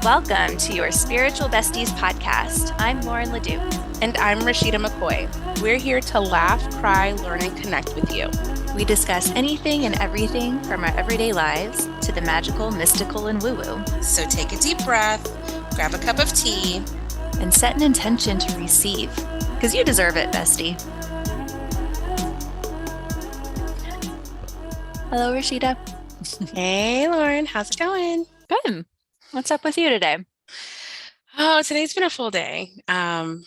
Welcome to Your Spiritual Besties podcast. I'm Lauren Leduc. And I'm Rashida McCoy. We're here to laugh, cry, learn, and connect with you. We discuss anything and everything from our everyday lives to the magical, mystical, and woo-woo. So take a deep breath, grab a cup of tea, and set an intention to receive, because you deserve it, bestie. Hello, Rashida. Hey, Lauren. How's it going? Good. What's up with you today? Oh, today's been a full day. And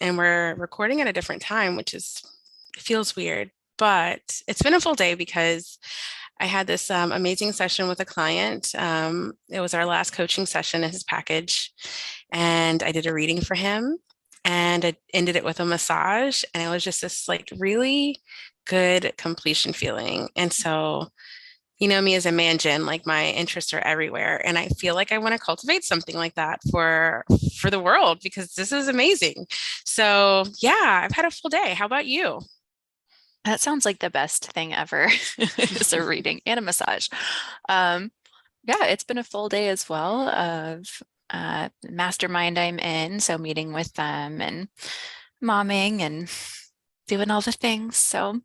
we're recording at a different time, which feels weird, but it's been a full day because I had this amazing session with a client. It was our last coaching session in his package, and I did a reading for him, and I ended it with a massage, and it was just this really good completion feeling. And so, you know me as a manjin, my interests are everywhere. And I feel like I want to cultivate something like that for the world, because this is amazing. So yeah, I've had a full day. How about you? That sounds like the best thing ever. Is a reading and a massage. Yeah, it's been a full day as well of mastermind I'm in. So meeting with them and momming and doing all the things. So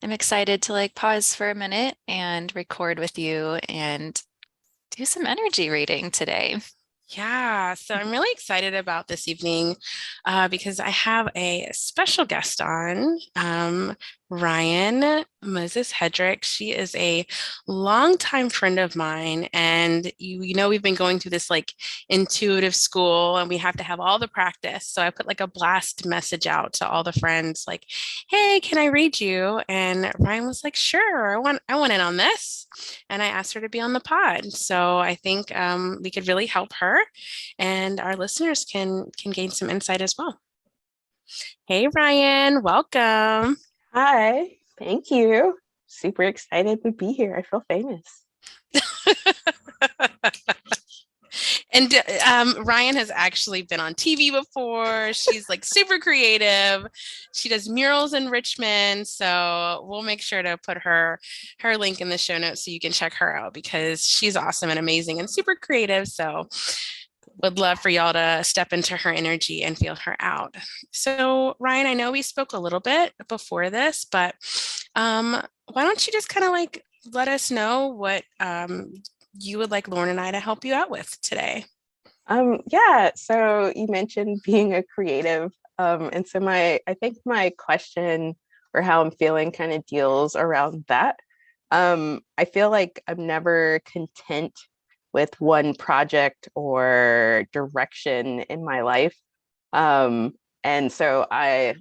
I'm excited to pause for a minute and record with you and do some energy reading today. Yeah, so I'm really excited about this evening because I have a special guest on, Rian Moses Hedrick. She is a longtime friend of mine, and you know we've been going through this intuitive school, and we have to have all the practice. So I put a blast message out to all the friends, "Hey, can I read you?" And Rian was like, "Sure, I want in on this," and I asked her to be on the pod. So I think we could really help her, and our listeners can gain some insight as well. Hey, Rian, welcome. Hi, thank you. Super excited to be here. I feel famous. And Rian has actually been on TV before. She's super creative. She does murals in Richmond. So we'll make sure to put her link in the show notes so you can check her out, because she's awesome and amazing and super creative. So would love for y'all to step into her energy and feel her out. So Rian, I know we spoke a little bit before this, but why don't you just kind of let us know what you would like Lauren and I to help you out with today? Yeah, so you mentioned being a creative. And so I think my question or how I'm feeling kind of deals around that. I feel like I'm never content with one project or direction in my life. And so I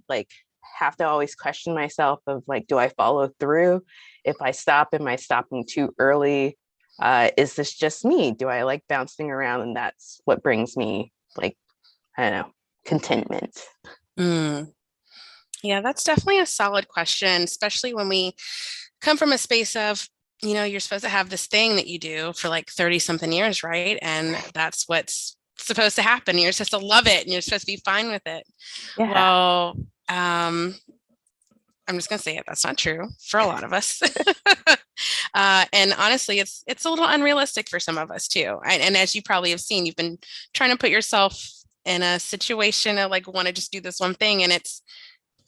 have to always question myself of do I follow through? If I stop, am I stopping too early? Is this just me? Do I like bouncing around? And that's what brings me I don't know, contentment. Yeah, that's definitely a solid question, especially when we come from a space of, you're supposed to have this thing that you do for 30 something years, right? And that's what's supposed to happen. You're supposed to love it and you're supposed to be fine with it. Yeah. Well, I'm just going to say it. That's not true for a lot of us. And honestly, it's a little unrealistic for some of us too. And as you probably have seen, you've been trying to put yourself in a situation of want to just do this one thing, and it's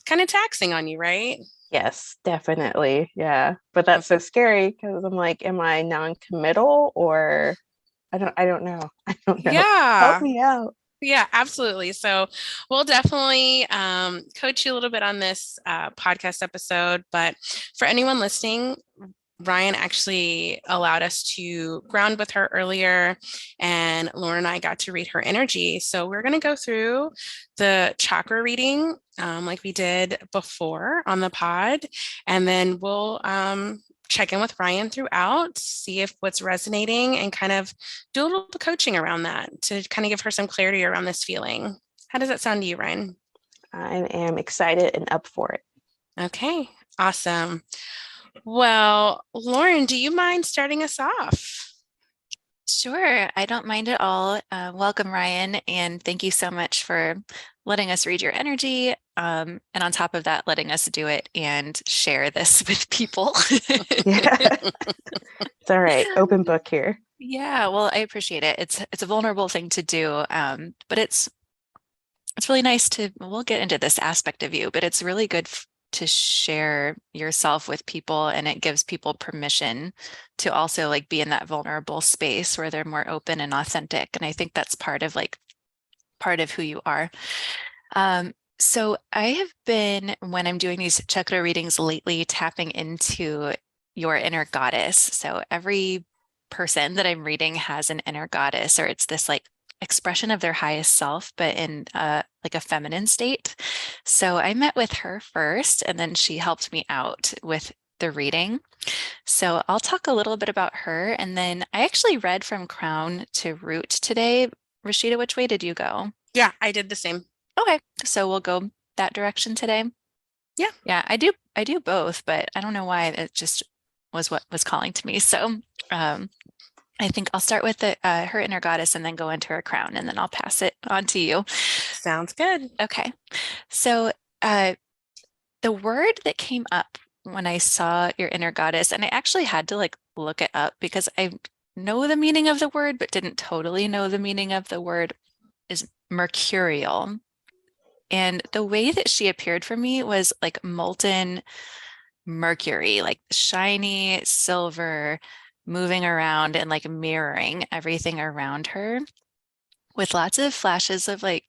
kind of taxing on you, right? Yes, definitely. Yeah. But that's so scary because I'm am I non-committal or I don't know. I don't know. Yeah. Help me out. Yeah, absolutely. So we'll definitely coach you a little bit on this podcast episode. But for anyone listening, Rian actually allowed us to ground with her earlier, and Lauren and I got to read her energy. So we're going to go through the chakra reading like we did before on the pod, and then we'll check in with Rian throughout, see if what's resonating, and kind of do a little bit of coaching around that to kind of give her some clarity around this feeling. How does that sound to you, Rian? I am excited and up for it. Okay, awesome. Well, Lauren, do you mind starting us off? Sure, I don't mind at all. Welcome, Rian, and thank you so much for letting us read your energy. And on top of that, letting us do it and share this with people. Yeah. It's all right. Open book here. Yeah, well, I appreciate it. It's a vulnerable thing to do, but it's really nice to, we'll get into this aspect of you, but it's really good to share yourself with people, and it gives people permission to also like be in that vulnerable space where they're more open and authentic. And I think that's part of who you are. So I have been, when I'm doing these chakra readings lately, tapping into your inner goddess. So every person that I'm reading has an inner goddess, or it's this like expression of their highest self, but in like a feminine state. So I met with her first, and then she helped me out with the reading. So I'll talk a little bit about her, and then I actually read from crown to root today. Rashida, which way did you go? Yeah, I did the same. Okay, so we'll go that direction today. Yeah. Yeah, I do both, but I don't know why it just was what was calling to me. So I think I'll start with her inner goddess and then go into her crown, and then I'll pass it on to you. Sounds good. Okay. So the word that came up when I saw your inner goddess, and I actually had to like look it up because I know the meaning of the word, but didn't totally know the meaning of the word, is mercurial. And the way that she appeared for me was like molten mercury, like shiny silver, moving around and like mirroring everything around her, with lots of flashes of like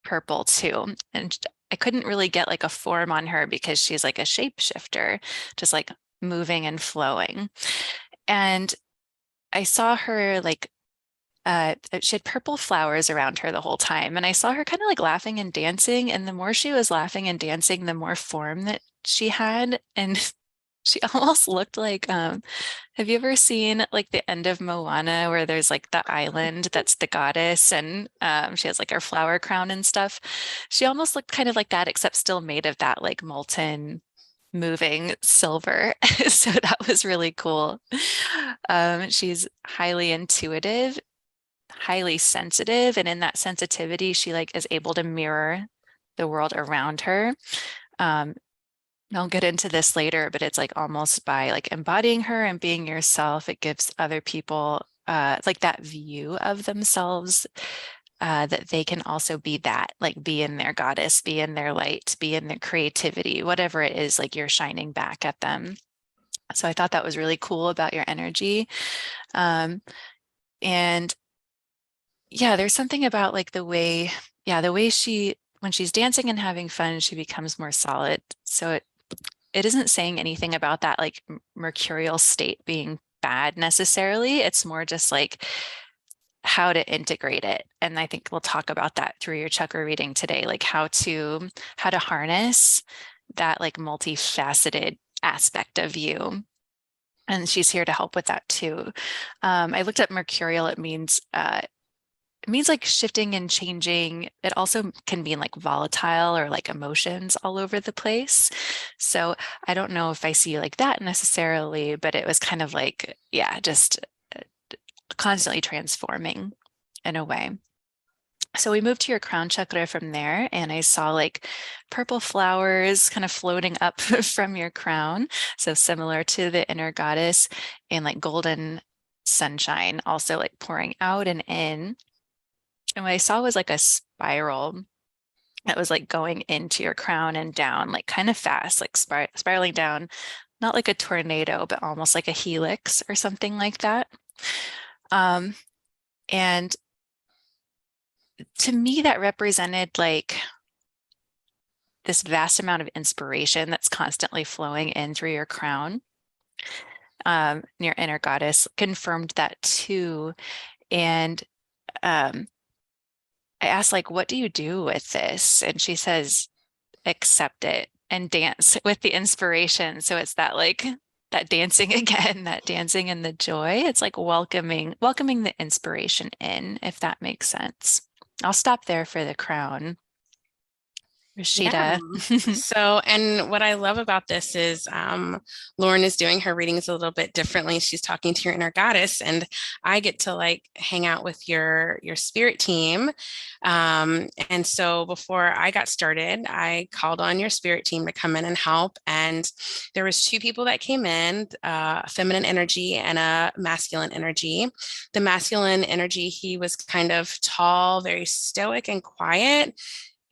purple too. And I couldn't really get like a form on her because she's like a shapeshifter, just like moving and flowing. And I saw her like she had purple flowers around her the whole time. And I saw her kind of like laughing and dancing. And the more she was laughing and dancing, the more form that she had. And she almost looked like, have you ever seen like the end of Moana where there's like the island that's the goddess, and she has like her flower crown and stuff? She almost looked kind of like that, except still made of that like molten moving silver. So that was really cool. She's highly intuitive, highly sensitive, and in that sensitivity she like is able to mirror the world around her. I'll get into this later, but it's like almost by like embodying her and being yourself, it gives other people like that view of themselves, that they can also be that, like be in their goddess, be in their light, be in their creativity, whatever it is, like you're shining back at them. So I thought that was really cool about your energy. And yeah, there's something about like the way she, when she's dancing and having fun, she becomes more solid. So it isn't saying anything about that like mercurial state being bad necessarily. It's more just like how to integrate it. And I think we'll talk about that through your chakra reading today, like how to harness that like multifaceted aspect of you. And she's here to help with that too. I looked up mercurial. It means like shifting and changing. It also can mean like volatile or like emotions all over the place. So I don't know if I see like that necessarily, but it was kind of like, yeah, just constantly transforming in a way. So we moved to your crown chakra from there, and I saw like purple flowers kind of floating up from your crown. So similar to the inner goddess, and like golden sunshine also like pouring out and in. And what I saw was like a spiral that was like going into your crown and down, like kind of fast, like spiraling down, not like a tornado, but almost like a helix or something like that. And to me, that represented like this vast amount of inspiration that's constantly flowing in through your crown. Your inner goddess confirmed that too. And I asked, like, what do you do with this? And she says, accept it and dance with the inspiration. So it's that like that dancing again, that dancing and the joy. It's like welcoming the inspiration in, if that makes sense. I'll stop there for the crown. Yeah. Rashida. So, and what I love about this is Lauren is doing her readings a little bit differently. She's talking to your inner goddess, and I get to like hang out with your spirit team. And so before I got started, I called on your spirit team to come in and help. And there was two people that came in, a feminine energy and a masculine energy. The masculine energy, he was kind of tall, very stoic and quiet.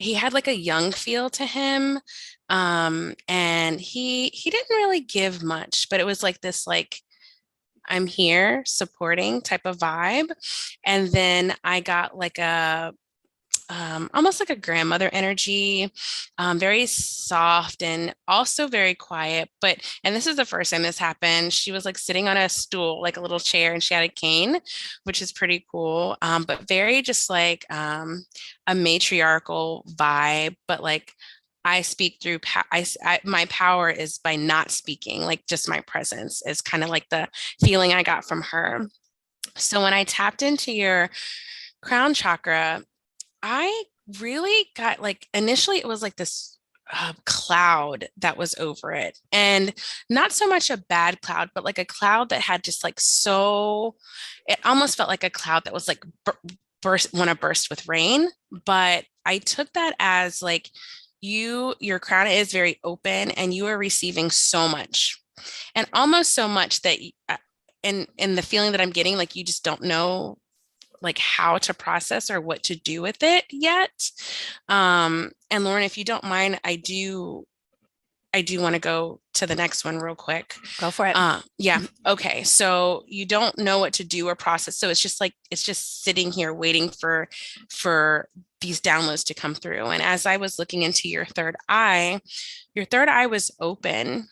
He had like a young feel to him, and he didn't really give much, but it was like this like I'm here supporting type of vibe. And then I got like a almost like a grandmother energy, very soft and also very quiet. But, and this is the first time this happened, she was like sitting on a stool, like a little chair, and she had a cane, which is pretty cool. But very just like a matriarchal vibe, but like I speak through, my power is by not speaking, like just my presence is kind of like the feeling I got from her. So when I tapped into your crown chakra, I really got like initially it was like this cloud that was over it, and not so much a bad cloud, but like a cloud that had just like so it almost felt like a cloud that was like burst with rain. But I took that as like your crown is very open and you are receiving so much, and almost so much that in the feeling that I'm getting, like you just don't know like how to process or what to do with it yet. And Lauren, if you don't mind, I do want to go to the next one real quick. Go for it. Yeah. Okay. So you don't know what to do or process. So it's just like, it's just sitting here waiting for these downloads to come through. And as I was looking into your third eye was open.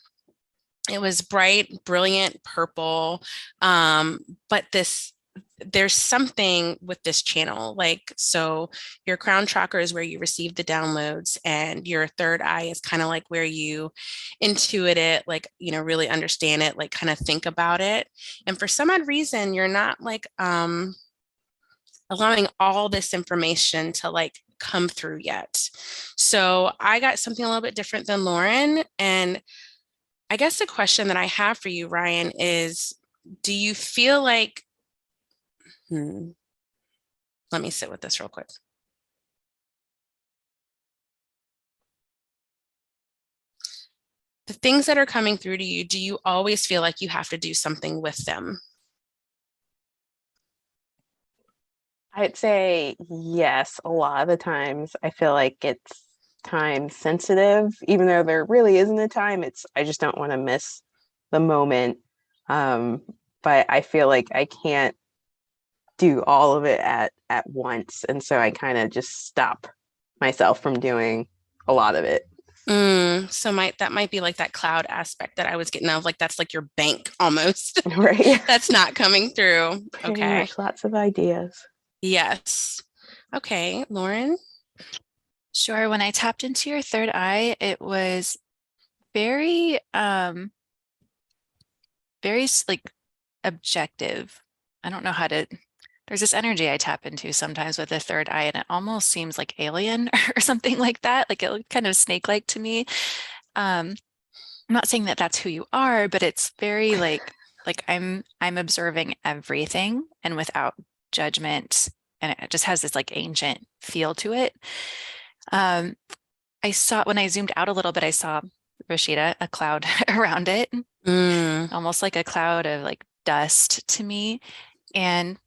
It was bright, brilliant purple. But there's something with this channel, like, so your crown chakra is where you receive the downloads, and your third eye is kind of like where you intuit it, like, you know, really understand it, like kind of think about it. And for some odd reason, you're not like allowing all this information to like come through yet. So I got something a little bit different than Lauren. And I guess the question that I have for you, Rian, is do you feel like let me sit with this real quick. The things that are coming through to you, do you always feel like you have to do something with them? I'd say yes. A lot of the times I feel like it's time sensitive, even though there really isn't a time. I just don't want to miss the moment. But I feel like I can't do all of it at once. And so I kind of just stop myself from doing a lot of it. So that might be like that cloud aspect that I was getting of, like that's like your bank almost. Right. That's not coming through. Pretty Okay. much lots of ideas. Yes. Okay, Lauren. Sure. When I tapped into your third eye, it was very, very like objective. I don't know how to, there's this energy I tap into sometimes with the third eye, and it almost seems like alien or something like that. Like it looked kind of snake-like to me. I'm not saying that that's who you are, but it's very like I'm observing everything and without judgment, and it just has this like ancient feel to it. I saw, when I zoomed out a little bit, I saw, Rashida, a cloud around it, almost like a cloud of like dust to me. And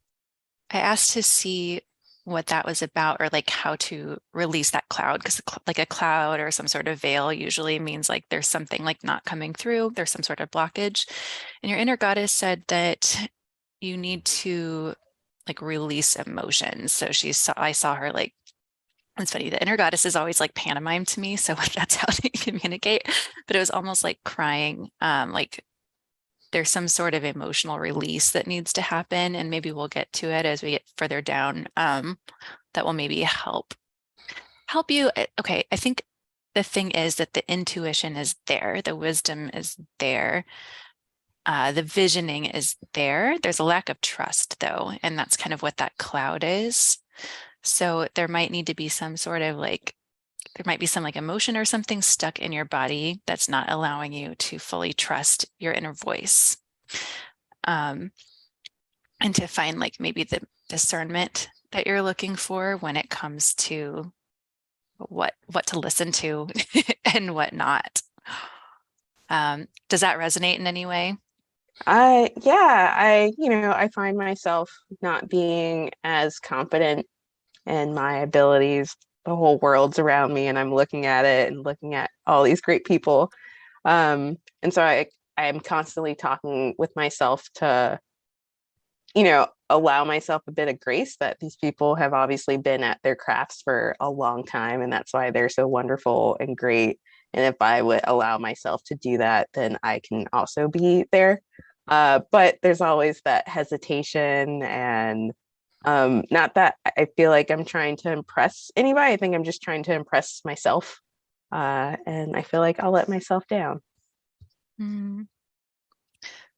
I asked to see what that was about, or like how to release that cloud, because like a cloud or some sort of veil usually means like there's something like not coming through, there's some sort of blockage. And your inner goddess said that you need to like release emotions. So I saw her like, it's funny, the inner goddess is always like pantomime to me, so that's how they communicate. But it was almost like crying, like there's some sort of emotional release that needs to happen, and maybe we'll get to it as we get further down, that will maybe help you. Okay, I think the thing is that the intuition is there, the wisdom is there, the visioning is there. There's a lack of trust though, and that's kind of what that cloud is. So there might need to be some sort of like there might be some like emotion or something stuck in your body that's not allowing you to fully trust your inner voice. And to find like maybe the discernment that you're looking for when it comes to what to listen to and what not. Does that resonate in any way? I find myself not being as confident in my abilities. The whole world's around me and I'm looking at it and looking at all these great people. And so I am constantly talking with myself to, allow myself a bit of grace that these people have obviously been at their crafts for a long time, and that's why they're so wonderful and great. And if I would allow myself to do that, then I can also be there. But there's always that hesitation, and not that I feel like I'm trying to impress anybody. I think I'm just trying to impress myself. And I feel like I'll let myself down. Mm.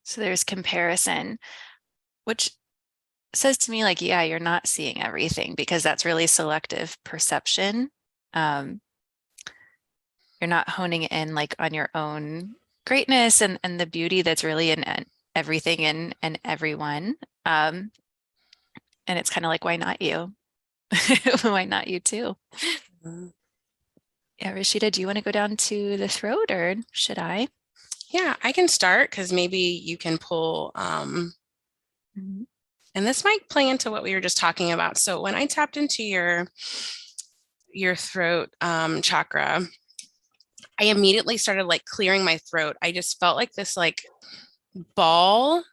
So there's comparison, which says to me like, yeah, you're not seeing everything because that's really selective perception. You're not honing in like on your own greatness and the beauty that's really in everything and everyone. And it's kind of like, why not you? Why not you too? Mhm. Yeah, Rashida, do you want to go down to the throat or should I? Yeah, I can start because maybe you can pull, Mhm. and this might play into what we were just talking about. So when I tapped into your throat chakra, I immediately started like clearing my throat. I just felt like this like ball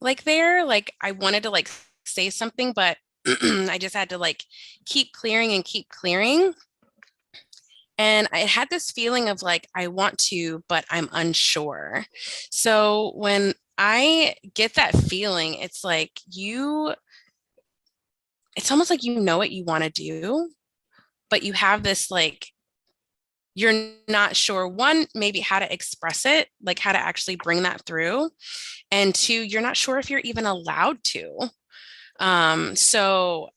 like there, like I wanted to like say something, but I just had to like keep clearing and keep clearing. And I had this feeling of like, I want to, but I'm unsure. So when I get that feeling, it's like it's almost like you know what you want to do, but you have this like, you're not sure, one, maybe how to express it, like how to actually bring that through. And two, you're not sure if you're even allowed to. So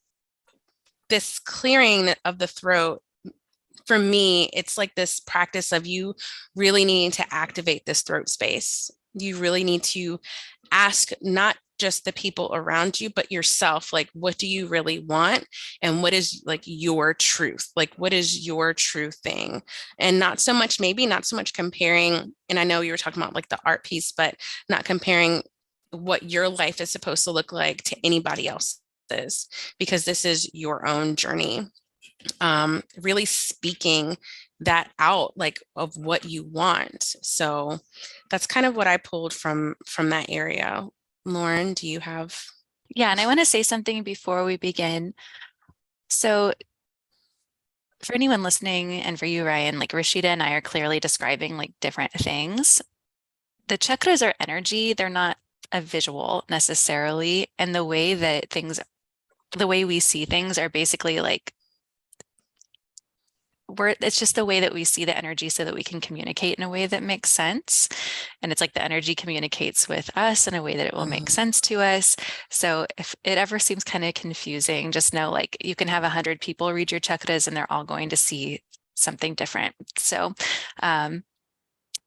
this clearing of the throat, for me, it's like this practice of you really needing to activate this throat space. You really need to ask not just the people around you, but yourself, like, what do you really want? And what is like your truth? Like, what is your true thing? And not so much, maybe not so much comparing. And I know you were talking about like the art piece, but not comparing what your life is supposed to look like to anybody else's, because this is your own journey. Really speaking that out, like of what you want. So that's kind of what I pulled from that area. Lauren, do you have? Yeah, and I want to say something before we begin. So for anyone listening and for you, Ryan, like Rashida and I are clearly describing like different things. The chakras are energy, they're not a visual necessarily. And the way we see things are basically like it's just the way that we see the energy so that we can communicate in a way that makes sense. And it's like the energy communicates with us in a way that it will make sense to us. So if it ever seems kind of confusing, just know like you can have 100 people read your chakras and they're all going to see something different. So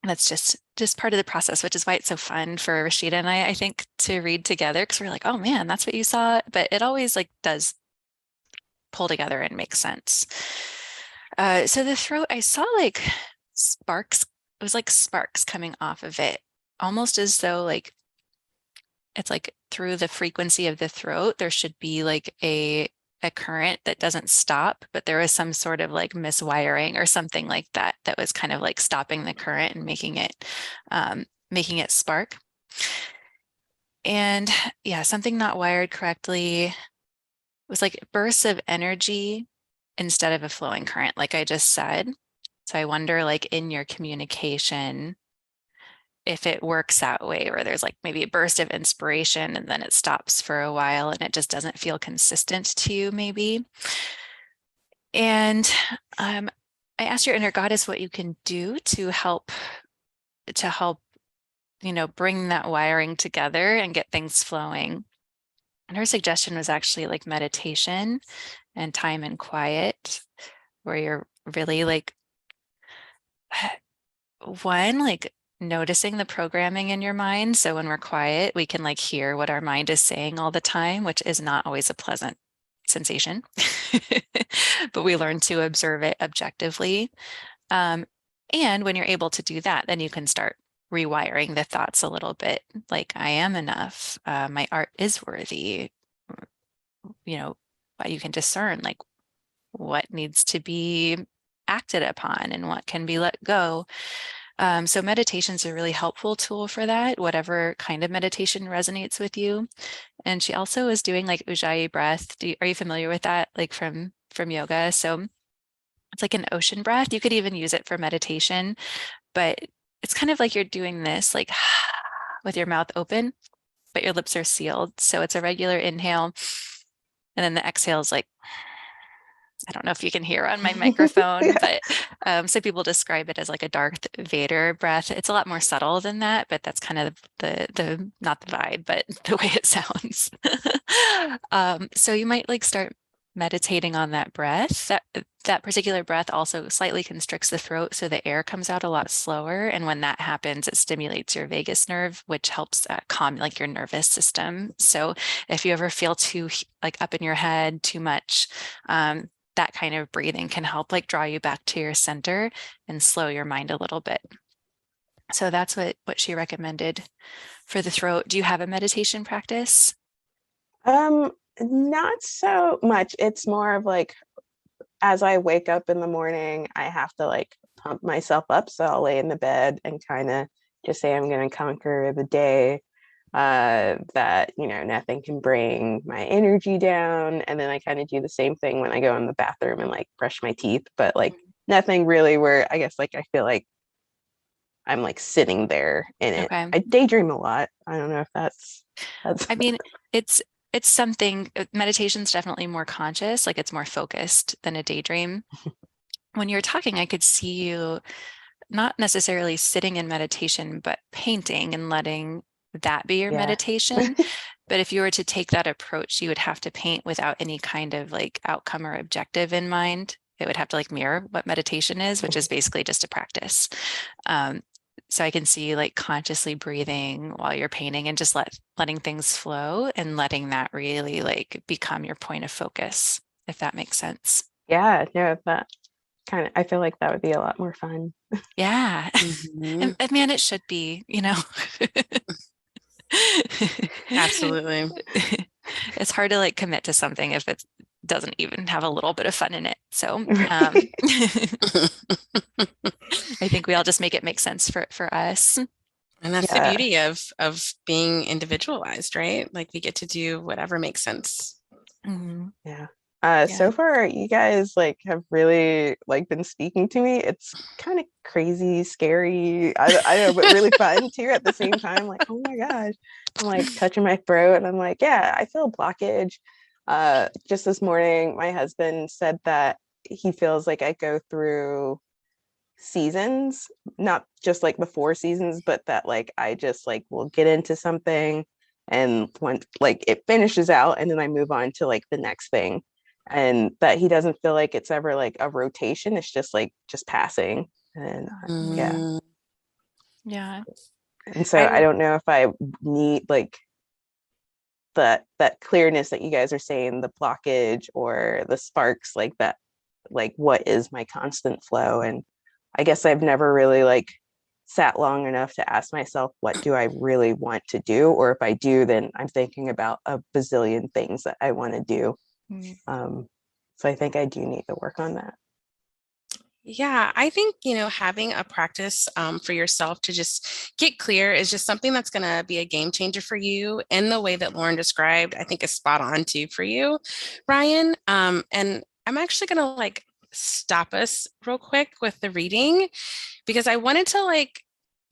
that's just part of the process, which is why it's so fun for Rashida and I think, to read together because we're like, oh man, that's what you saw. But it always like does pull together and make sense. So the throat, I saw like sparks. It was like sparks coming off of it, almost as though like it's like through the frequency of the throat, there should be like a current that doesn't stop, but there was some sort of like miswiring or something like that that was kind of like stopping the current and making it spark. And yeah, something not wired correctly. It was like bursts of energy instead of a flowing current, like I just said. So I wonder, like in your communication, if it works that way, where there's like maybe a burst of inspiration and then it stops for a while and it just doesn't feel consistent to you, maybe. And I asked your inner goddess what you can do to help, to help, bring that wiring together and get things flowing. And her suggestion was actually like meditation and time and quiet, where you're really like one, like noticing the programming in your mind. So when we're quiet, we can like hear what our mind is saying all the time, which is not always a pleasant sensation. But we learn to observe it objectively. And when you're able to do that, then you can start rewiring the thoughts a little bit, like I am enough, my art is worthy, but you can discern like what needs to be acted upon and what can be let go. So meditation is a really helpful tool for that, whatever kind of meditation resonates with you. And she also is doing like Ujjayi breath. Are you familiar with that, like from yoga? So it's like an ocean breath. You could even use it for meditation, but it's kind of like you're doing this like with your mouth open, but your lips are sealed. So it's a regular inhale. And then the exhale is like, I don't know if you can hear on my microphone, but some people describe it as like a Darth Vader breath. It's a lot more subtle than that, but that's kind of the not the vibe, but the way it sounds. So you might like start meditating on that breath. That particular breath also slightly constricts the throat, so the air comes out a lot slower. And when that happens, it stimulates your vagus nerve, which helps calm like your nervous system. So if you ever feel too like up in your head too much, that kind of breathing can help like draw you back to your center and slow your mind a little bit. So that's what she recommended for the throat. Do you have a meditation practice? Not so much. It's more of like, as I wake up in the morning, I have to like pump myself up. So I'll lay in the bed and kind of just say I'm going to conquer the day, that, nothing can bring my energy down. And then I kind of do the same thing when I go in the bathroom and like brush my teeth, but like nothing really where I guess like I feel like I'm like sitting there in it. Okay. I daydream a lot. I don't know if that's I mean, it's something, meditation's definitely more conscious, like it's more focused than a daydream. When you're talking, I could see you not necessarily sitting in meditation, but painting and letting that be your meditation. But if you were to take that approach, you would have to paint without any kind of like outcome or objective in mind. It would have to like mirror what meditation is, which is basically just a practice. So I can see you like consciously breathing while you're painting and just letting things flow and letting that really like become your point of focus, if that makes sense. Yeah, no, that kind of, I feel like that would be a lot more fun. Yeah. Mhm. And man, it should be, Absolutely. It's hard to like commit to something if it doesn't even have a little bit of fun in it. So I think we all just make it make sense for us. And that's the beauty of being individualized, right? Like we get to do whatever makes sense. Mhm. Yeah. So far you guys like have really like been speaking to me. It's kind of crazy, scary. I don't know, but really fun too at the same time. Like, oh my gosh. I'm like touching my throat and I'm like, yeah, I feel a blockage. Just this morning, my husband said that he feels like I go through seasons, not just like the 4 seasons, but that like I just like will get into something and when like it finishes out and then I move on to like the next thing, and that he doesn't feel like it's ever like a rotation. It's just like just passing. And Yeah. and so I don't know if I need like that clearness that you guys are saying, the blockage or the sparks, like that, like what is my constant flow. And I guess I've never really like sat long enough to ask myself, what do I really want to do? Or if I do, then I'm thinking about a bazillion things that I want to do. So I think I do need to work on that. Yeah, I think, having a practice for yourself to just get clear is just something that's going to be a game changer for you in the way that Lauren described. I think is spot on too for you, Ryan. And I'm actually going to like stop us real quick with the reading because I wanted to like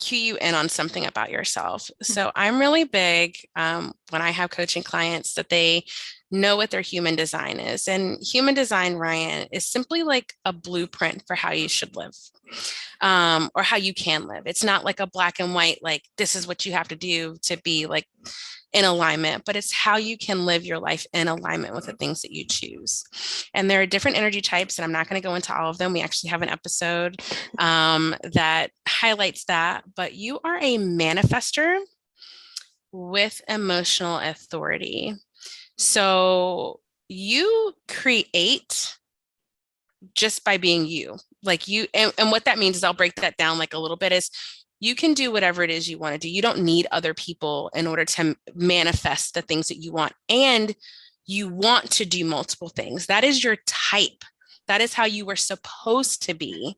cue you in on something about yourself. So I'm really big when I have coaching clients that they know what their human design is. And human design, Ryan, is simply like a blueprint for how you should live or how you can live. It's not like a black and white, like this is what you have to do to be like in alignment, but it's how you can live your life in alignment with the things that you choose. And there are different energy types, and I'm not going to go into all of them. We actually have an episode that highlights that, but you are a manifester with emotional authority. So you create just by being you, like you, and what that means is, I'll break that down like a little bit, is you can do whatever it is you want to do. You don't need other people in order to manifest the things that you want. And you want to do multiple things. That is your type. That is how you were supposed to be.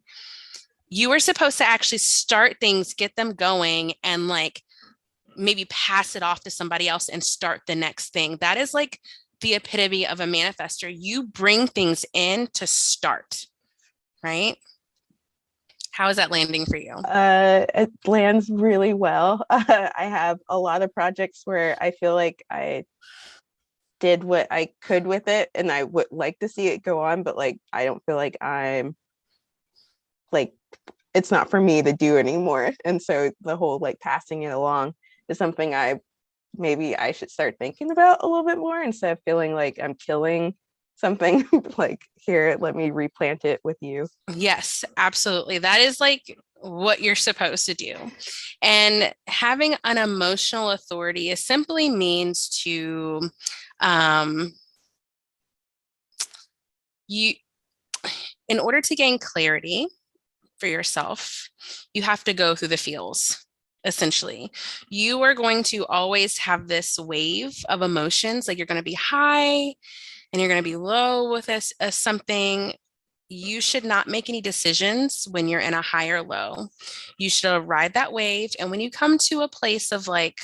You were supposed to actually start things, get them going, and like maybe pass it off to somebody else and start the next thing. That is like the epitome of a manifester. You bring things in to start, right? How is that landing for you? It lands really well. I have a lot of projects where I feel like I did what I could with it, and I would like to see it go on, but like I don't feel like I'm like, it's not for me to do anymore. And so the whole like passing it along is something maybe I should start thinking about a little bit more, instead of feeling like I'm killing something. Like, here, let me replant it with you. Yes, absolutely. That is like what you're supposed to do. And having an emotional authority is simply means to you, in order to gain clarity for yourself, you have to go through the feels. Essentially, you are going to always have this wave of emotions. Like, you're going to be high and you're going to be low with something. You should not make any decisions when you're in a high or low. You should ride that wave. And when you come to a place of like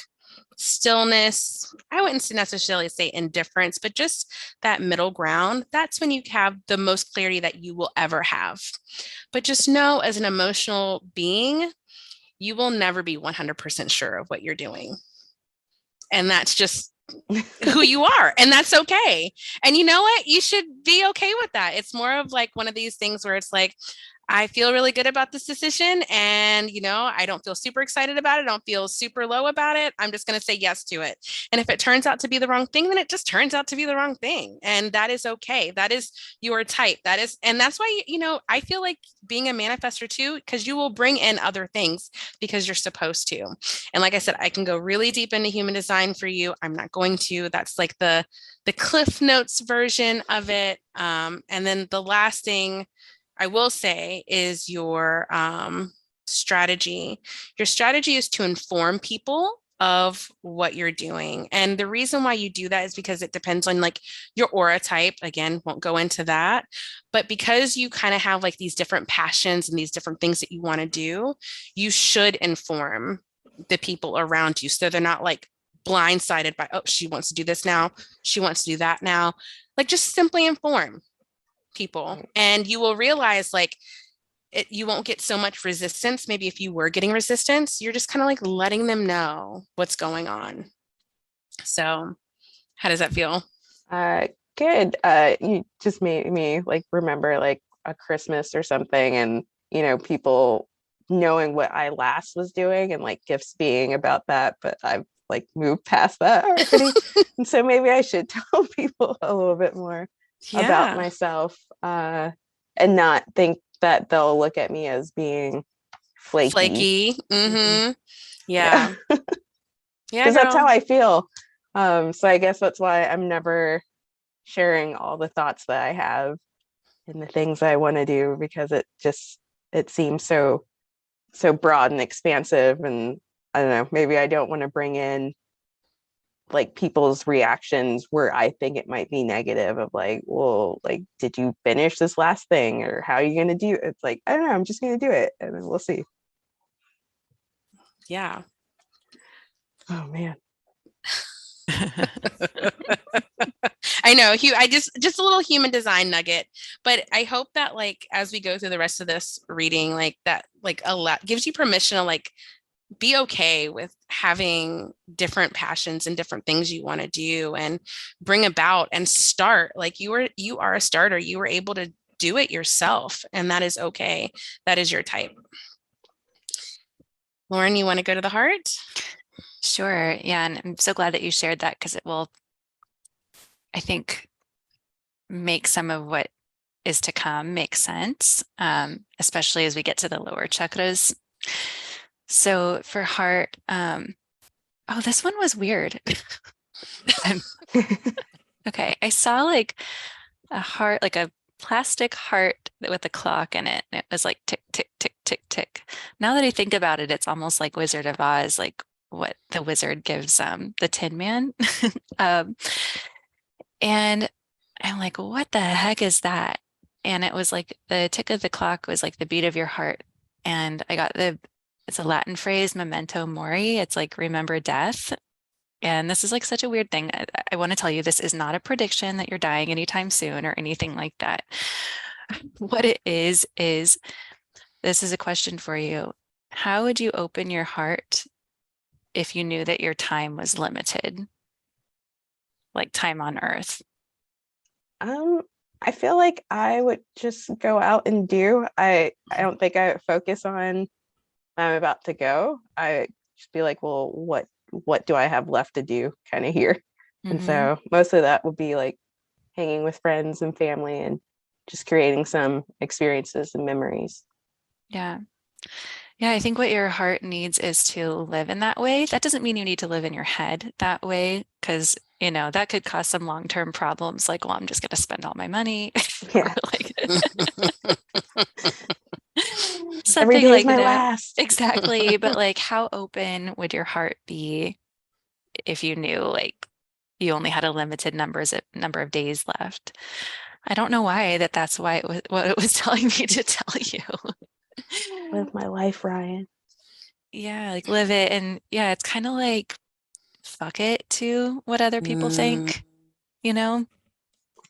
stillness, I wouldn't necessarily say indifference, but just that middle ground, that's when you have the most clarity that you will ever have. But just know, as an emotional being, you will never be 100% sure of what you're doing. And that's just who you are, and that's okay. And you know what? You should be okay with that. It's more of like one of these things where it's like, I feel really good about this decision, and I don't feel super excited about it. I don't feel super low about it. I'm just going to say yes to it. And if it turns out to be the wrong thing, then it just turns out to be the wrong thing. And that is okay. That is your type. And that's why, I feel like being a manifestor too, because you will bring in other things because you're supposed to. And like I said, I can go really deep into human design for you. I'm not going to. That's like the Cliff Notes version of it. And then the last thing I will say is your strategy. Your strategy is to inform people of what you're doing. And the reason why you do that is because it depends on like your aura type. Again, won't go into that. But because you kind of have like these different passions and these different things that you want to do, you should inform the people around you, so they're not like blindsided by, oh, she wants to do this now, she wants to do that now. Like, just simply inform people, and you will realize like you won't get so much resistance. Maybe if you were getting resistance, you're just kind of like letting them know what's going on. So how does that feel? Good. You just made me like remember like a Christmas or something, and people knowing what I last was doing, and like gifts being about that, but I've like moved past that already. And so maybe I should tell people a little bit more about myself, and not think that they'll look at me as being flaky. Mm-hmm. Yeah. Yeah, because that's how I feel. So I guess that's why I'm never sharing all the thoughts that I have and the things I want to do, because it seems so broad and expansive. And I don't know, maybe I don't want to bring in like people's reactions where I think it might be negative, of like, well, like, did you finish this last thing, or how are you going to do it? It's like, I don't know, I'm just going to do it, and then we'll see. Yeah. Oh man. I know, I just a little human design nugget, but I hope that like as we go through the rest of this reading, like that like a lot gives you permission to like be okay with having different passions and different things you want to do and bring about and start. Like, you are a starter. You were able to do it yourself, and that is okay. That is your type. Lauren, you want to go to the heart? Sure. Yeah. And I'm so glad that you shared that because it will, I think, make some of what is to come make sense, especially as we get to the lower chakras. So for heart, oh, this one was weird. Okay. I saw like a heart, like a plastic heart with a clock in it. And it was like tick, tick, tick, tick, tick. Now that I think about it, it's almost like Wizard of Oz, like what the wizard gives the Tin Man. Um, and I'm like, what the heck is that? And it was like the tick of the clock was like the beat of your heart. And I got it's a Latin phrase, memento mori. It's like remember death. And this is like such a weird thing. I want to tell you, this is not a prediction that you're dying anytime soon or anything like that. What it is this is a question for you. How would you open your heart if you knew that your time was limited, like time on earth? I feel like I would just go out and do. I don't think I would focus on I'm about to go. I just be like, well, what do I have left to do kind of here? And Mm-hmm. so most of that would be like hanging with friends and family and just creating some experiences and memories. Yeah. Yeah, I think what your heart needs is to live in that way. That doesn't mean you need to live in your head that way, because, that could cause some long-term problems, like, well, I'm just going to spend all my money, or Yeah. like Every something day is like my that. last. Exactly. But like, how open would your heart be if you knew like you only had a limited number of days left? I don't know why that's why it was what it was telling me to tell you. Live my life, Ryan. Yeah, like live it. And yeah, it's kind of like fuck it to what other people Mm. think, you know?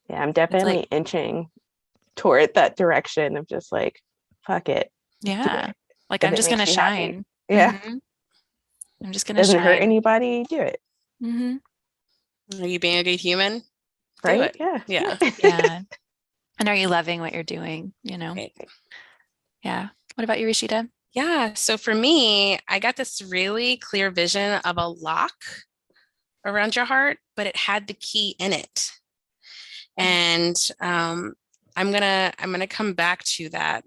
Yeah, I'm It's definitely like, inching toward that direction of just like, fuck it, do yeah, it like if I'm it just gonna makes me happy. shine. Yeah, Hmm. I'm just gonna doesn't hurt shine. anybody, do it. Hmm. Are you being a good human? Do Right? it. Yeah, do Yeah. it. Yeah. And are you loving what you're doing? Right. Yeah. What about you, Rishita? Yeah. So for me, I got this really clear vision of a lock around your heart, but it had the key in it. And I'm gonna come back to that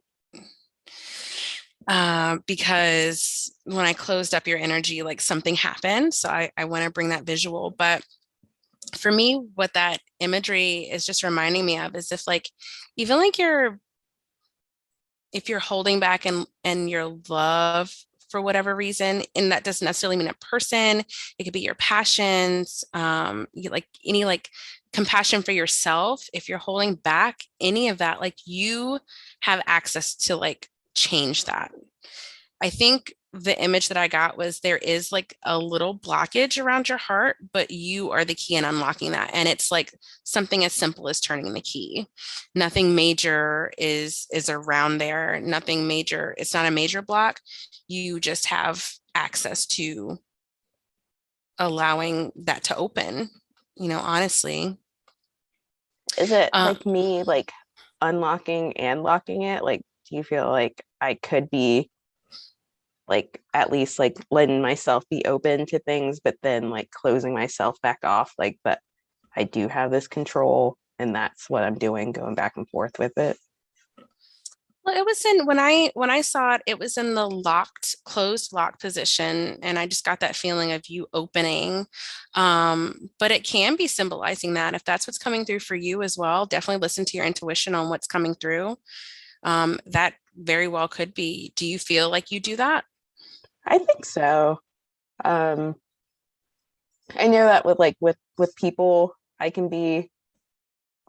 because when I closed up your energy, like something happened. So I want to bring that visual. But for me, what that imagery is just reminding me of is if like even like if you're holding back and your love for whatever reason, and that doesn't necessarily mean a person, it could be your passions, like any like compassion for yourself. If you're holding back any of that, like you have access to like change that. I think the image that I got was there is like a little blockage around your heart, but you are the key in unlocking that. And it's like something as simple as turning the key. Nothing major is around there. Nothing major. It's not a major block. You just have access to allowing that to open, honestly. Is it Uh, like me like unlocking and locking it? Like, do you feel like I could be like at least like letting myself be open to things, but then like closing myself back off, like that I do have this control and that's what I'm doing, going back and forth with it. Well, it was in when I saw it, it was in the closed lock position, and I just got that feeling of you opening. But it can be symbolizing that if that's what's coming through for you as well, definitely listen to your intuition on what's coming through. That very well could be. Do you feel like you do that? I think so. Um, I know that with like with people, I can be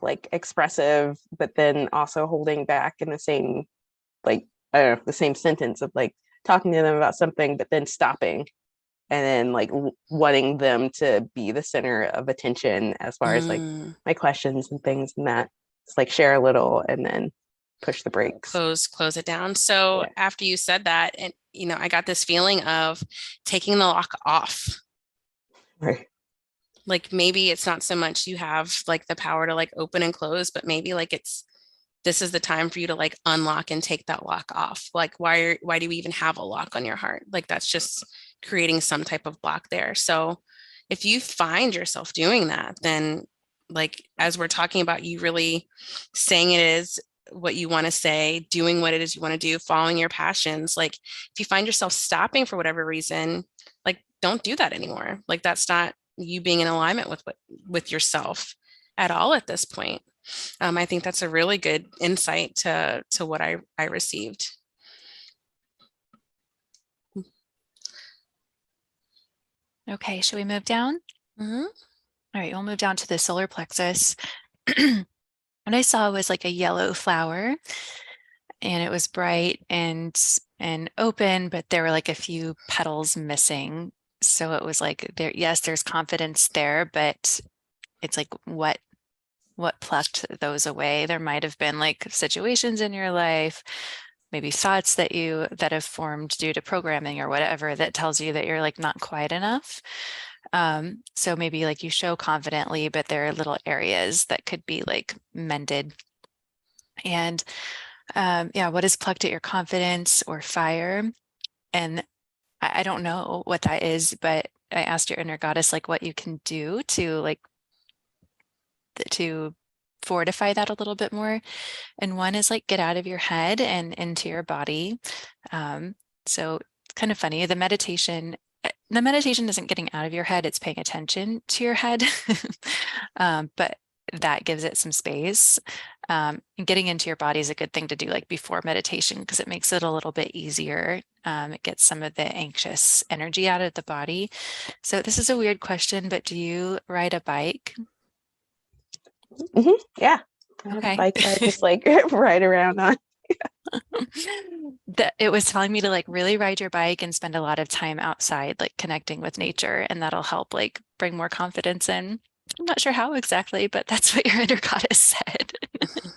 like expressive, but then also holding back in the same like I don't know, the same sentence of like talking to them about something, but then stopping and then like wanting them to be the center of attention as far as like Mm, my questions and things and that. It's like share a little and then push the brakes. close it down. So Yeah. after you said that, and I got this feeling of taking the lock off. Right. Like maybe it's not so much you have like the power to like open and close, but maybe like it's this is the time for you to like unlock and take that lock off. Like, why do we even have a lock on your heart? Like, that's just creating some type of block there. So if you find yourself doing that, then like, as we're talking about, you really saying it is what you want to say, doing what it is you want to do, following your passions. Like, if you find yourself stopping for whatever reason, like, don't do that anymore. Like, that's not you being in alignment with yourself at all at this point. I think that's a really good insight to what I received. Okay, should we move down? Mm-hmm. All right, we'll move down to the solar plexus. What I saw was like a yellow flower, and it was bright and open, but there were like a few petals missing. So it was like there, yes, there's confidence there, but it's like what plucked those away? There might have been like situations in your life, maybe thoughts that have formed due to programming or whatever that tells you that you're like not quite enough. So maybe like you show confidently, but there are little areas that could be like mended. And yeah, what is plucked at your confidence or fire? And I don't know what that is, but I asked your inner goddess like what you can do to fortify that a little bit more. And one is like get out of your head and into your body. So it's kind of funny. The meditation isn't getting out of your head, it's paying attention to your head. But that gives it some space. And getting into your body is a good thing to do like before meditation because it makes it a little bit easier. It gets some of the anxious energy out of the body. So this is a weird question, but do you ride a bike? Mm-hmm. Yeah. I have Okay. a bike that I just like ride around on. It was telling me to like really ride your bike and spend a lot of time outside, like connecting with nature, and that'll help like bring more confidence in. I'm not sure how exactly, but that's what your inner goddess said.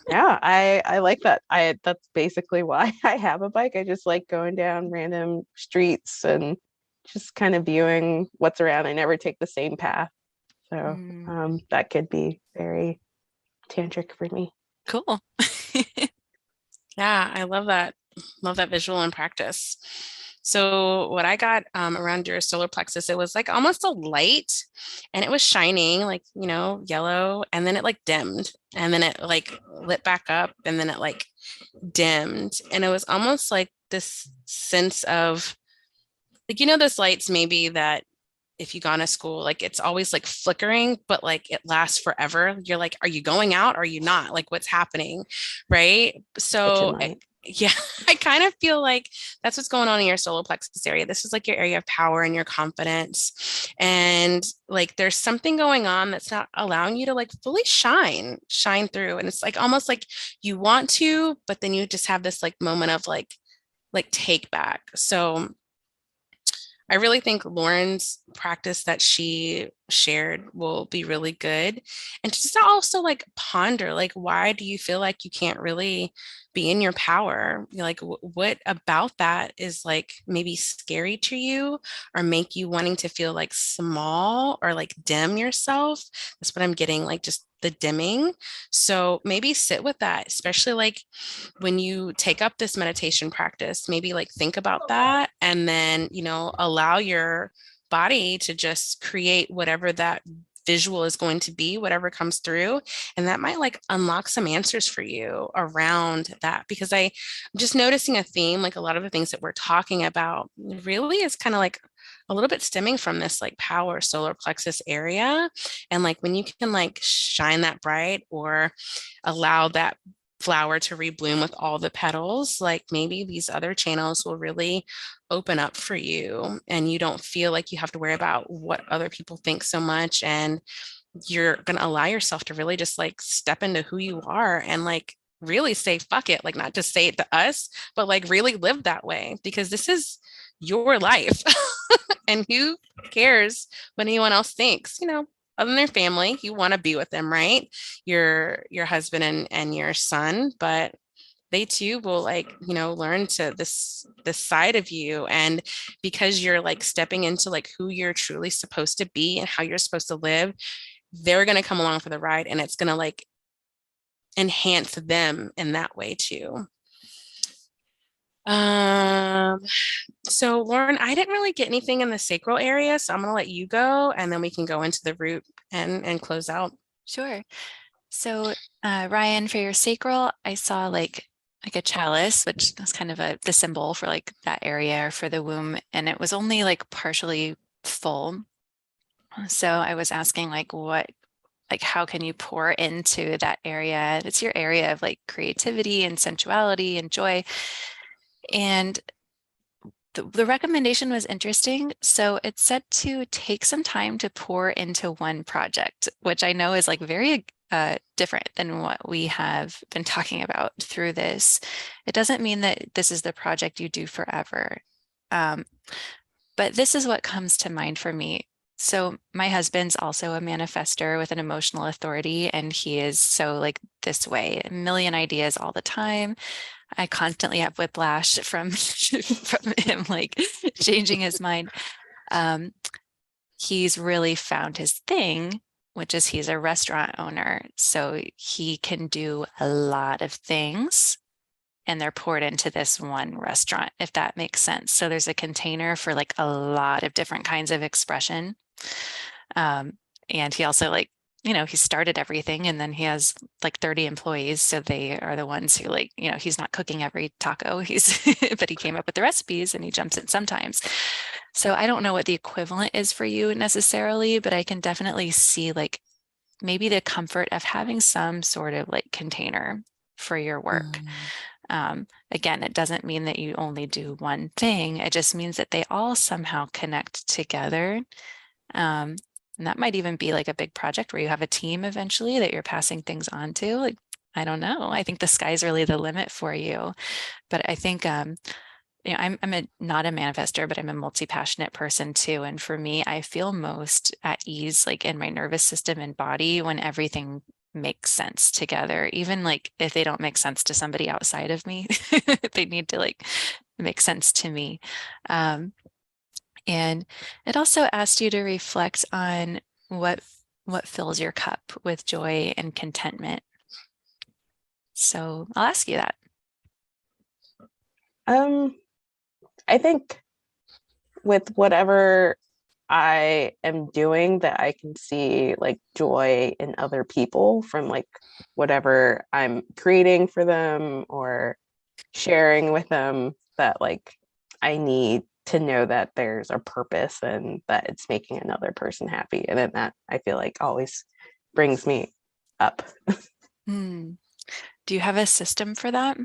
Yeah, I like that. That's basically why I have a bike. I just like going down random streets and just kind of viewing what's around. I never take the same path. So that could be very tantric for me. Cool. Yeah, I love that. Love that visual in practice. So what I got around your solar plexus, it was like almost a light and it was shining like, yellow, and then it like dimmed and then it like lit back up and then it like dimmed. And it was almost like this sense of like, those lights maybe that if you gone to school, like it's always like flickering, but like it lasts forever. You're like, are you going out? Or are you not? Like what's happening? Right. So yeah, I kind of feel like that's what's going on in your solar plexus area. This is like your area of power and your confidence. And like there's something going on that's not allowing you to like fully shine through. And it's like almost like you want to, but then you just have this like moment of like take back. So I really think Lauren's practice that she shared will be really good. And just to also like ponder, like, why do you feel like you can't really be in your power? Like, what about that is like maybe scary to you or make you wanting to feel like small or like dim yourself? That's what I'm getting, like just the dimming. So maybe sit with that, especially like when you take up this meditation practice, maybe like think about that and then, allow your body to just create whatever that visual is going to be, whatever comes through. And that might like unlock some answers for you around that, because I'm just noticing a theme, like a lot of the things that we're talking about really is kind of like a little bit stemming from this like power solar plexus area. And like when you can like shine that bright or allow that flower to rebloom with all the petals, like maybe these other channels will really open up for you and you don't feel like you have to worry about what other people think so much, and you're going to allow yourself to really just like step into who you are and like really say fuck it, like not just say it to us, but like really live that way, because this is your life. And who cares what anyone else thinks, other than their family. You want to be with them, right? Your husband and your son, but they too will like, learn to this side of you. And because you're like stepping into like who you're truly supposed to be and how you're supposed to live, they're going to come along for the ride, and it's going to like enhance them in that way too. So Lauren, I didn't really get anything in the sacral area, so I'm gonna let you go, and then we can go into the root and close out. Sure. So Ryan, for your sacral, I saw like a chalice, which is kind of the symbol for like that area or for the womb, and it was only like partially full. So I was asking like how can you pour into that area? It's your area of like creativity and sensuality and joy. And the recommendation was interesting. So it said to take some time to pour into one project, which I know is like very different than what we have been talking about through this. It doesn't mean that this is the project you do forever. But this is what comes to mind for me. So my husband's also a manifester with an emotional authority, and he is so like this way, a million ideas all the time. I constantly have whiplash from from him like changing his mind. He's really found his thing, which is he's a restaurant owner. So he can do a lot of things and they're poured into this one restaurant, if that makes sense. So there's a container for like a lot of different kinds of expression. And he also like, he started everything and then he has like 30 employees. So they are the ones who like, he's not cooking every taco, but he came up with the recipes and he jumps in sometimes. So I don't know what the equivalent is for you necessarily, but I can definitely see like maybe the comfort of having some sort of like container for your work. Again, it doesn't mean that you only do one thing. It just means that they all somehow connect together. And that might even be like a big project where you have a team eventually that you're passing things on to. Like, I don't know. I think the sky's really the limit for you. But I think I'm not a manifester, but I'm a multi-passionate person too. And for me, I feel most at ease like in my nervous system and body when everything makes sense together, even like if they don't make sense to somebody outside of me, they need to like make sense to me. And it also asked you to reflect on what fills your cup with joy and contentment. So I'll ask you that. I think with whatever I am doing that I can see like joy in other people from like whatever I'm creating for them or sharing with them, that like I need to know that there's a purpose and that it's making another person happy. And then that I feel like always brings me up. Do you have a system for that?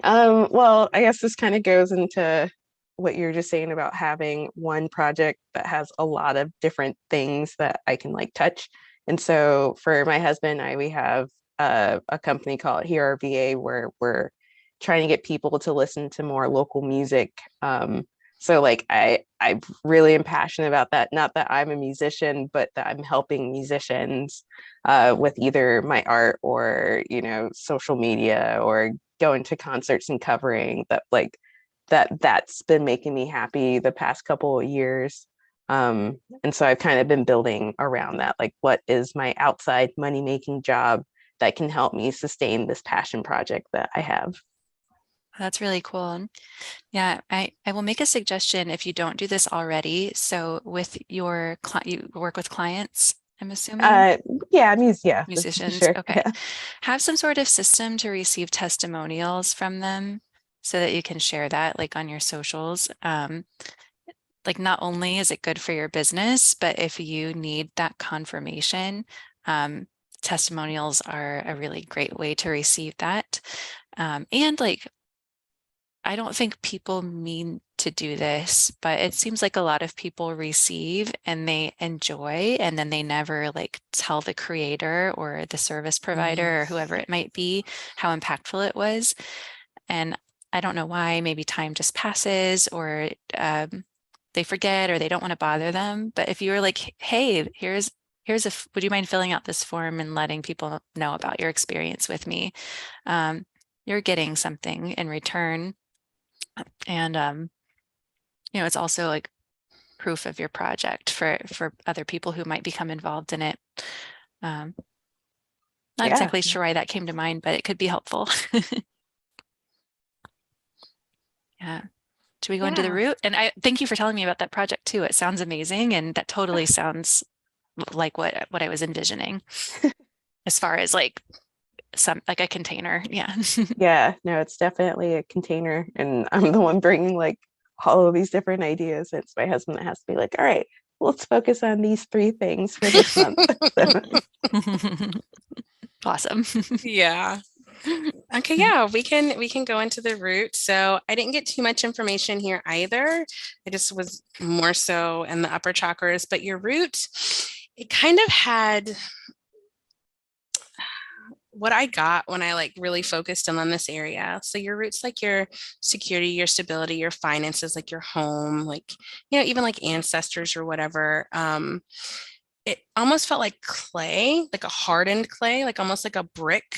Well, I guess this kind of goes into what you're just saying about having one project that has a lot of different things that I can like touch. And so for my husband and I, we have a company called Here Our VA where we're trying to get people to listen to more local music. So like I really am passionate about that. Not that I'm a musician, but that I'm helping musicians with either my art or social media or going to concerts and covering that. Like that's been making me happy the past couple of years. And so I've kind of been building around that. Like, what is my outside money making job that can help me sustain this passion project that I have? That's really cool. Yeah, I will make a suggestion if you don't do this already. So with your you work with clients, I'm assuming Yeah, yeah, musicians. sure. Okay. Yeah. Have some sort of system to receive testimonials from them so that you can share that like on your socials. Like not only is it good for your business, but if you need that confirmation, testimonials are a really great way to receive that. And like I don't think people mean to do this, but it seems like a lot of people receive and they enjoy, and then they never like tell the creator or the service provider or whoever it might be how impactful it was. And I don't know why, maybe time just passes or they forget or they don't want to bother them. But if you were like, hey, would you mind filling out this form and letting people know about your experience with me? You're getting something in return. And it's also like proof of your project for other people who might become involved in it. Not Yeah. exactly sure why that came to mind, but it could be helpful. Yeah. Should we go into the Yeah. root? And I thank you for telling me about that project too. It sounds amazing, and that totally sounds like what I was envisioning as far as like some like a container. Yeah. Yeah, no, it's definitely a container, and I'm the one bringing like all of these different ideas. It's my husband that has to be like, all right, let's focus on these three things for this month. So, Awesome. Yeah. Okay, yeah, we can go into the root. So I didn't get too much information here either. I just was more so in the upper chakras, but your root, it kind of had what I got when I like really focused in on this area. So your roots like your security, your stability, your finances, like your home, like even like ancestors or whatever. It almost felt like clay, like a hardened clay, like almost like a brick.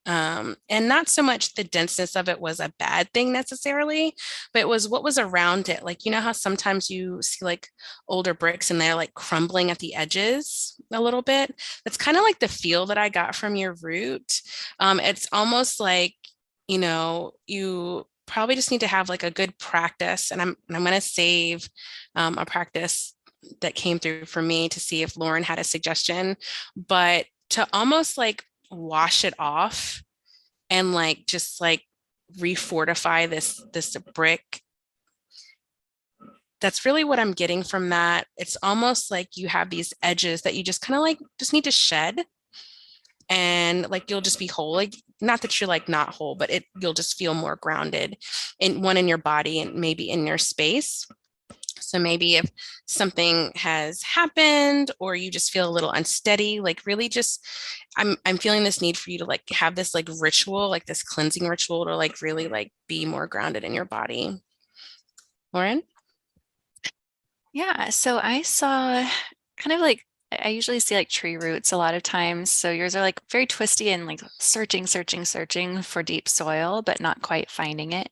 And not so much the denseness of it was a bad thing necessarily, but it was what was around it. Like, how sometimes you see like older bricks and they're like crumbling at the edges a little bit. That's kind of like the feel that I got from your root. It's almost like, you probably just need to have like a good practice. And I'm going to save a practice that came through for me to see if Lauren had a suggestion, but to almost like wash it off and like just like refortify this brick. That's really what I'm getting from that. It's almost like you have these edges that you just kind of like just need to shed, and like you'll just be whole. Like not that you're like not whole, but you'll just feel more grounded in your body and maybe in your space. So maybe if something has happened or you just feel a little unsteady, like really just I'm feeling this need for you to like have this like ritual, like this cleansing ritual to like really like be more grounded in your body. Lauren? Yeah, so I saw kind of like I usually see like tree roots a lot of times. So yours are like very twisty and like searching, searching, searching for deep soil, but not quite finding it.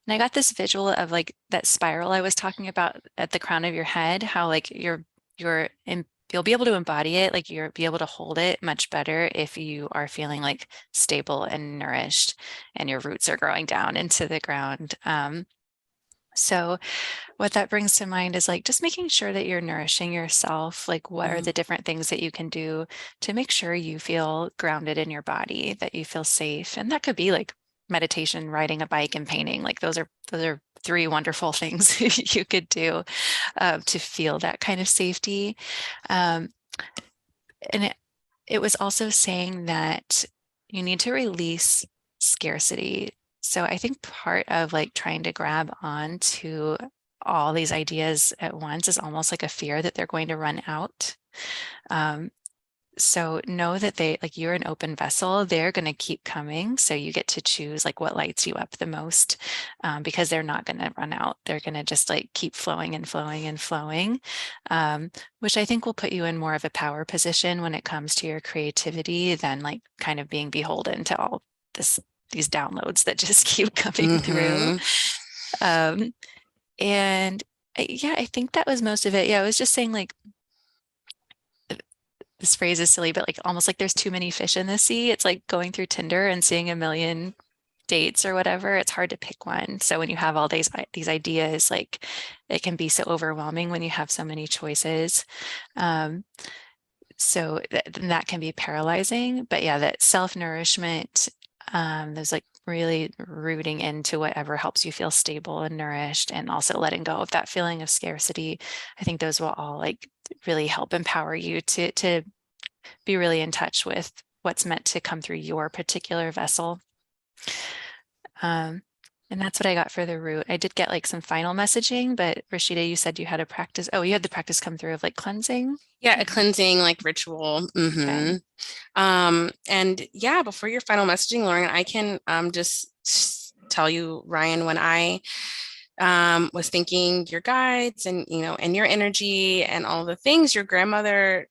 And I got this visual of like that spiral I was talking about at the crown of your head, how like you'll be able to embody it, like you'll be able to hold it much better if you are feeling like stable and nourished and your roots are growing down into the ground. So what that brings to mind is like just making sure that you're nourishing yourself. Like, what are Mhm. the different things that you can do to make sure you feel grounded in your body, that you feel safe? And that could be like meditation, riding a bike, and painting. Like those are three wonderful things you could do to feel that kind of safety. Um, and it was also saying that you need to release scarcity. So I think part of like trying to grab on to all these ideas at once is almost like a fear that they're going to run out. Um, so know that you're an open vessel, they're going to keep coming. So you get to choose like what lights you up the most, because they're not going to run out. They're going to just like keep flowing and flowing and flowing, which I think will put you in more of a power position when it comes to your creativity than like kind of being beholden to all these downloads that just keep coming through. Mhm. Um, and yeah, I think that was most of it. Yeah, I was just saying like this phrase is silly, but like almost like there's too many fish in the sea. It's like going through Tinder and seeing a million dates or whatever. It's hard to pick one. So when you have all these ideas, like it can be so overwhelming when you have so many choices. Um, so that can be paralyzing. But yeah, that self-nourishment, there's like really rooting into whatever helps you feel stable and nourished, and also letting go of that feeling of scarcity. I think those will all like really help empower you to be really in touch with what's meant to come through your particular vessel. Um, and that's what I got for the root. I did get like some final messaging, but Rashida, you said you had a practice. Oh, you had the practice come through of like cleansing. Yeah, a cleansing like ritual. Okay. And yeah, before your final messaging, Lauren, I can just tell you, Ryan, when I was thinking your guides and and your energy and all the things your grandmother,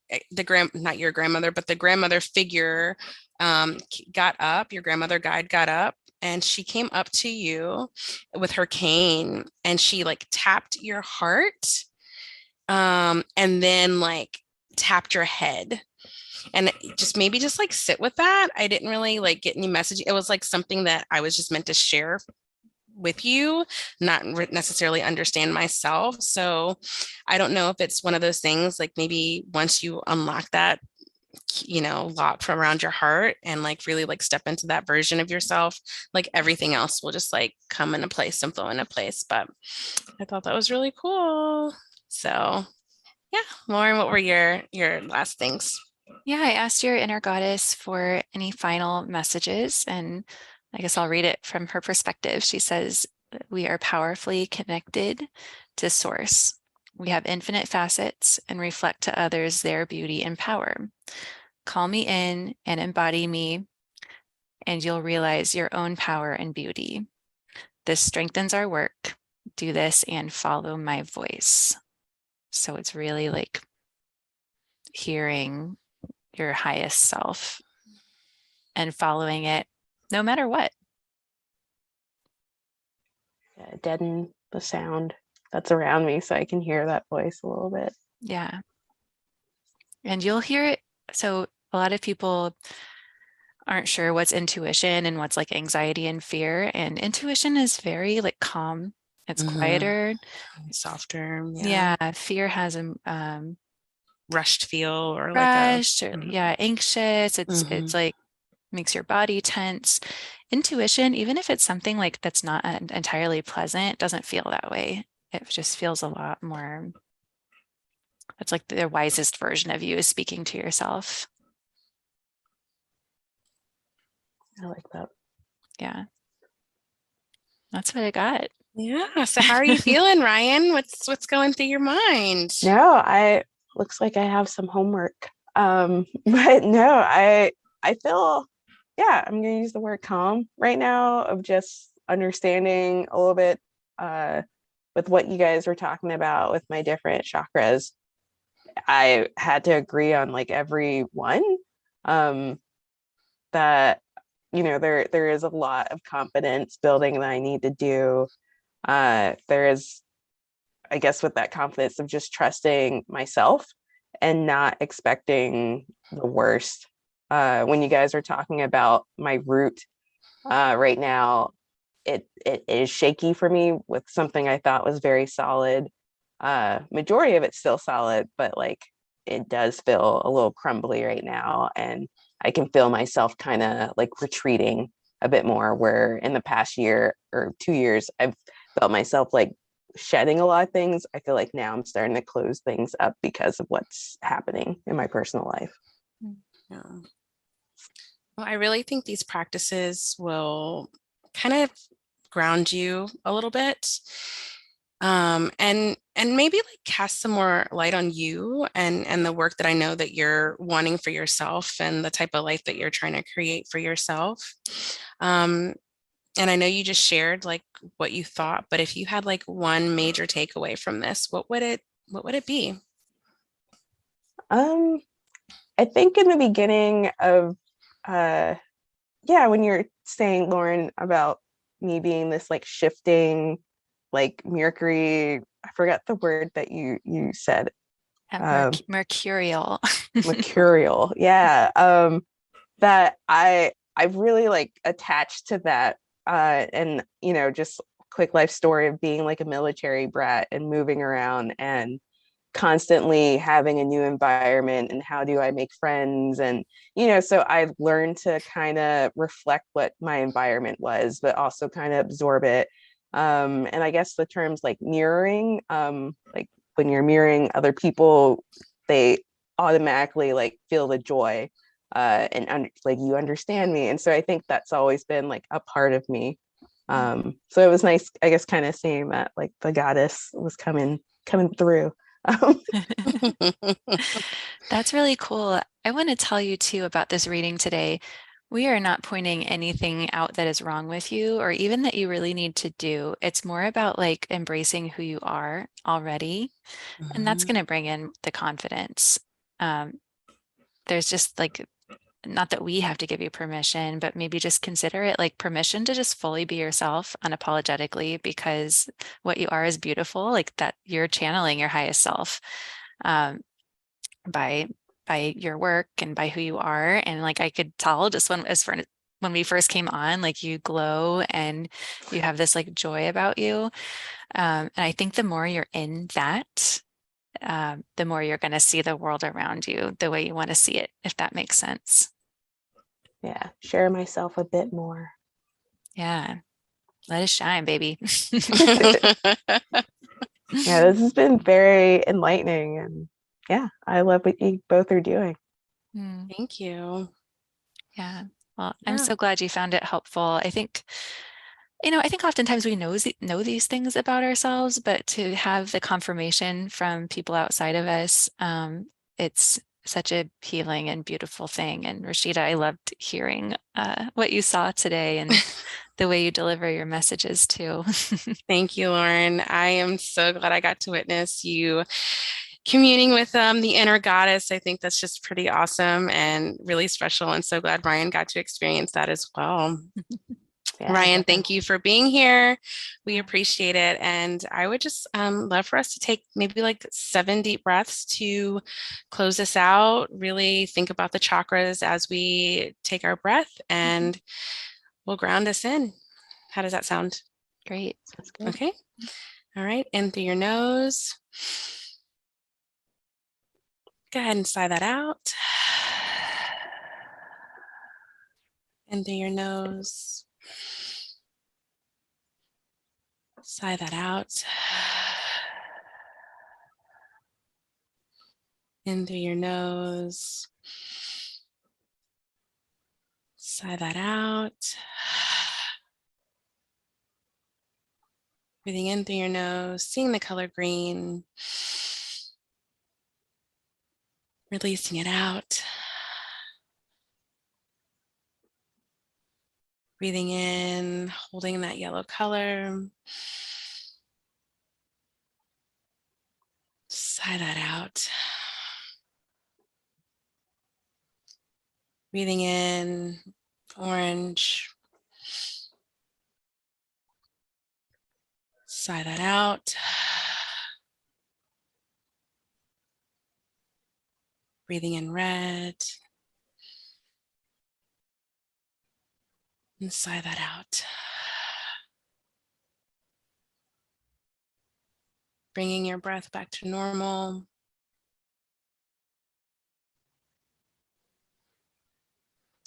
not your grandmother, but the grandmother figure got up, your grandmother guide got up, and she came up to you with her cane and she like tapped your heart, and then like tapped your head. And just maybe just like sit with that. I didn't really like get any message. It was like something that I was just meant to share with you, not necessarily understand myself. So I don't know if it's one of those things like maybe once you unlock that, lock from around your heart and like really like step into that version of yourself, like everything else will just like come into place and flow into place. But I thought that was really cool. So yeah, Lauren, what were your last things? Yeah, I asked your inner goddess for any final messages, and I guess I'll read it from her perspective. She says, "We are powerfully connected to source. We have infinite facets and reflect to others their beauty and power. Call me in and embody me, and you'll realize your own power and beauty. This strengthens our work. Do this and follow my voice." So it's really like hearing your highest self and following it no matter what. Yeah, deaden the sound that's around me so I can hear that voice a little bit. Yeah. And you'll hear it. So a lot of people aren't sure what's intuition and what's like anxiety and fear. And intuition is very like calm. It's quieter. Softer. Yeah. Fear has a Rushed feel or like a rushed or anxious. It's like makes your body tense. Intuition, even if it's something like that's not entirely pleasant, doesn't feel that way. It just feels a lot more, it's like the wisest version of you is speaking to yourself. I like that. Yeah. That's what I got. Yeah. So how are you feeling, Ryan? What's going through your mind? No, I looks like I have some homework. But no, I feel, yeah, I'm gonna use the word calm right now, of just understanding a little bit with what you guys were talking about with my different chakras. I had to agree on like every one. That there is a lot of confidence building that I need to do. There is, I guess, with that confidence of just trusting myself and not expecting the worst. When you guys are talking about my root right now, it is shaky for me with something I thought was very solid. Majority of it's still solid, but like it does feel a little crumbly right now, and I can feel myself kind of like retreating a bit more, where in the past year or 2 years I've felt myself like shedding a lot of things. I feel like now I'm starting to close things up because of what's happening in my personal life. Yeah. Well, I really think these practices will kind of ground you a little bit. And maybe like cast some more light on you and the work that I know that you're wanting for yourself and the type of life that you're trying to create for yourself. And I know you just shared like what you thought, but if you had like one major takeaway from this, what would it be? I think in the beginning of when you're saying, Lauren, about me being this like shifting, like Mercury, I forgot the word that you said. Mercurial. Mercurial. Yeah. That I've really like attached to that. And just quick life story of being like a military brat and moving around and constantly having a new environment, and how do I make friends, and so I learned to kind of reflect what my environment was, but also kind of absorb it. And I guess the terms like mirroring, like when you're mirroring other people, they automatically like feel the joy, like you understand me, and so I think that's always been like a part of me. So it was nice, I guess, kind of seeing that like the goddess was coming through. That's really cool. I want to tell you too about this reading today. We are not pointing anything out that is wrong with you or even that you really need to do. It's more about like embracing who you are already. And that's going to bring in the confidence. There's just like, not that we have to give you permission, but maybe just consider it like permission to just fully be yourself unapologetically, because what you are is beautiful, like that you're channeling your highest self. By by your work and by who you are. And like I could tell just when we first came on, like you glow and you have this like joy about you. And I think the more you're in that, the more you're going to see the world around you the way you want to see it, if that makes sense. Yeah, share myself a bit more. Yeah. Let it shine, baby. Yeah, this has been very enlightening, and yeah, I love what you both are doing. Thank you. Yeah. Well, I'm so glad you found it helpful. I think oftentimes we know these things about ourselves, but to have the confirmation from people outside of us, it's such a healing and beautiful thing. And Rashida, I loved hearing what you saw today and the way you deliver your messages too. Thank you, Lauren. I am so glad I got to witness you communing with the inner goddess. I think that's just pretty awesome and really special. And so glad Ryan got to experience that as well. Yeah, Ryan, thank you for being here. We appreciate it. And I would just love for us to take maybe like 7 deep breaths to close this out. Really think about the chakras as we take our breath, and we'll ground us in. How does that sound? Great. That's good. Okay. All right. In through your nose. Go ahead and sigh that out. In through your nose. Sigh that out. In through your nose. Sigh that out. Breathing in through your nose, seeing the color green. Releasing it out. Breathing in, holding that yellow color. Sigh that out. Breathing in, orange. Sigh that out. Breathing in red. And sigh that out. Bringing your breath back to normal.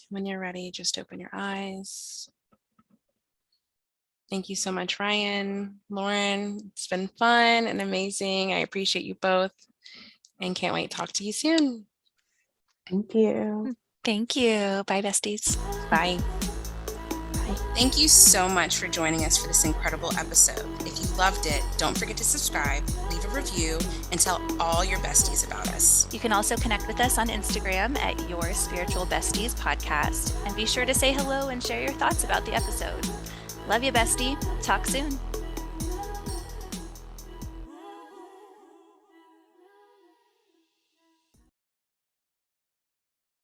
When you're ready, just open your eyes. Thank you so much, Ryan, Lauren. It's been fun and amazing. I appreciate you both and can't wait to talk to you soon. Thank you. Thank you. Bye, besties. Bye. Thank you so much for joining us for this incredible episode. If you loved it, don't forget to subscribe, leave a review, and tell all your besties about us. You can also connect with us on Instagram at yourspiritualbestiespodcast, and be sure to say hello and share your thoughts about the episode. Love you, bestie. Talk soon.